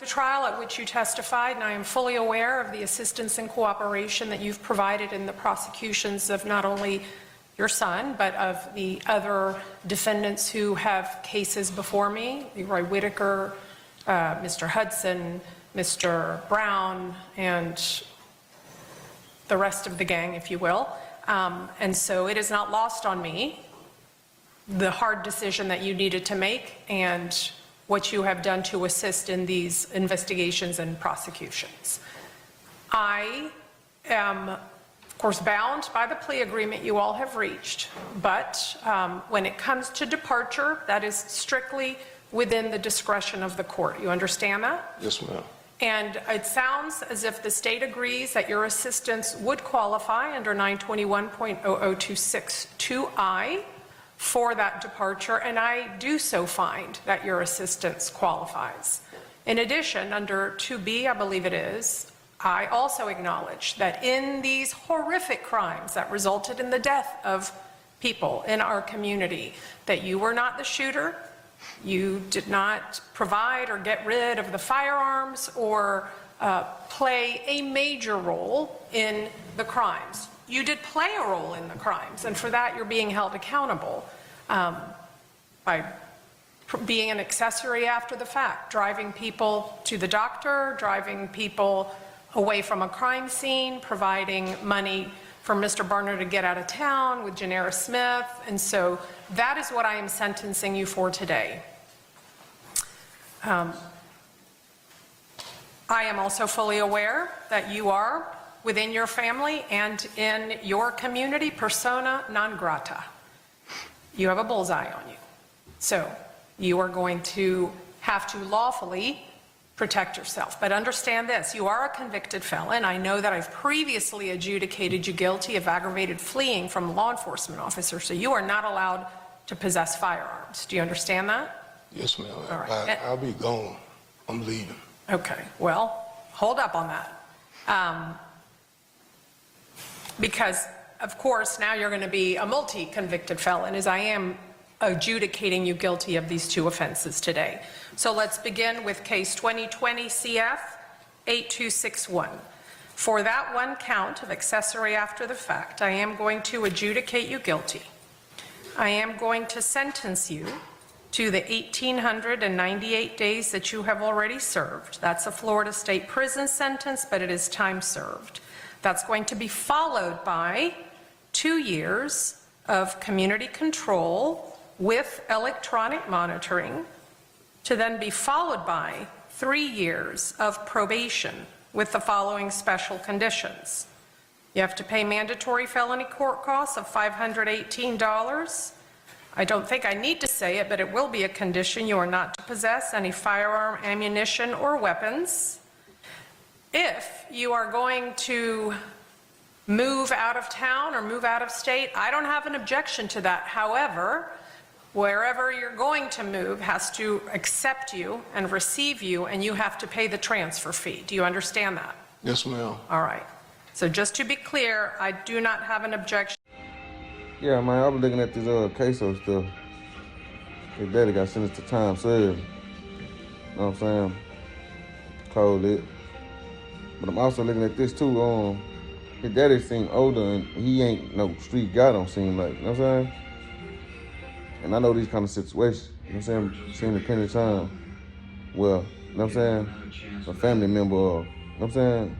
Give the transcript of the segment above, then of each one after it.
the trial at which you testified, and I am fully aware of the assistance and cooperation that you've provided in the prosecutions of not only your son, but of the other defendants who have cases before me, Leroy Whitaker, Mr. Hudson, Mr. Brown, and the rest of the gang, if you will. And so it is not lost on me the hard decision that you needed to make and what you have done to assist in these investigations and prosecutions. I am, of course, bound by the plea agreement you all have reached, but when it comes to departure, that is strictly within the discretion of the court. You understand that? Yes, ma'am. And it sounds as if the state agrees that your assistance would qualify under 921.00262I for that departure, and I do so find that your assistance qualifies. In addition, under 2B, I believe it is, I also acknowledge that in these horrific crimes that resulted in the death of people in our community, that you were not the shooter, you did not provide or get rid of the firearms or play a major role in the crimes. You did play a role in the crimes, and for that you're being held accountable by being an accessory after the fact, driving people to the doctor, driving people away from a crime scene, providing money for Mr. Barner to get out of town with Janera Smith, and so that is what I am sentencing you for today. I am also fully aware that you are, within your family and in your community, persona non grata. You have a bullseye on you. So you are going to have to lawfully protect yourself. But understand this, you are a convicted felon. I know that I've previously adjudicated you guilty of aggravated fleeing from a law enforcement officer, so you are not allowed to possess firearms. Do you understand that? Yes, ma'am. All right. I'll be gone. I'm leaving. Okay, well, hold up on that. Because, of course, now you're going to be a multi-convicted felon, as I am adjudicating you guilty of these two offenses today. So let's begin with case 2020 CF 8261. For that one count of accessory after the fact, I am going to adjudicate you guilty. I am going to sentence you to the 1,898 days that you have already served. That's a Florida State prison sentence, but it is time served. That's going to be followed by 2 years of community control with electronic monitoring, to then be followed by 3 years of probation with the following special conditions. You have to pay mandatory felony court costs of $518. I don't think I need to say it, but it will be a condition. You are not to possess any firearm, ammunition, or weapons. If you are going to move out of town or move out of state, I don't have an objection to that. However, wherever you're going to move has to accept you and receive you, and you have to pay the transfer fee. Do you understand that? Yes, ma'am. All right. So just to be clear, I do not have an objection. Yeah, man, I was looking at this Ksoo stuff. His daddy got sentenced to time served. You know what I'm saying? Cold lit. But I'm also looking at this too. His daddy seem older and he ain't no street guy, don't seem like. You know what I'm saying? And I know these kind of situations. You know what I'm saying? Seen the plenty of time. Well, you know what I'm saying? A family member or, you know what I'm saying?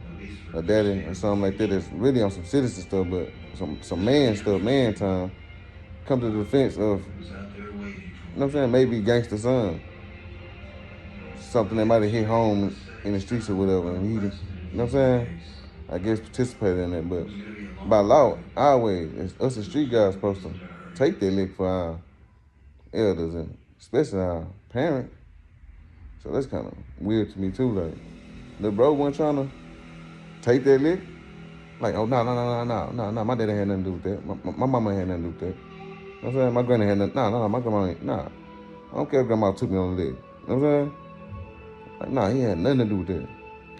A daddy or something like that that's really on some citizen stuff, but some man stuff, man time, come to the defense of, you know what I'm saying, maybe gangster son. Something that might have hit home in the streets or whatever, and he, you know what I'm saying, I guess participated in that, but by law, our way, us as street guys supposed to take that lick for our elders and especially our parents. So that's kind of weird to me too, like, the bro wasn't trying to take that lick. Like, oh, no, my daddy had nothing to do with that. My mama had nothing to do with that. You know what I'm saying? My granny had nothing, my grandma ain't, I don't care if grandma took me on the leg. You know what I'm saying? Like, he had nothing to do with that.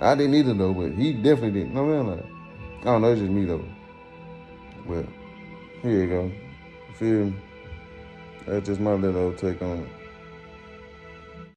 I didn't either though, but he definitely did. You know what I'm saying? Like, I don't know, it's just me though. But, here you go. You feel me? That's just my little take on it.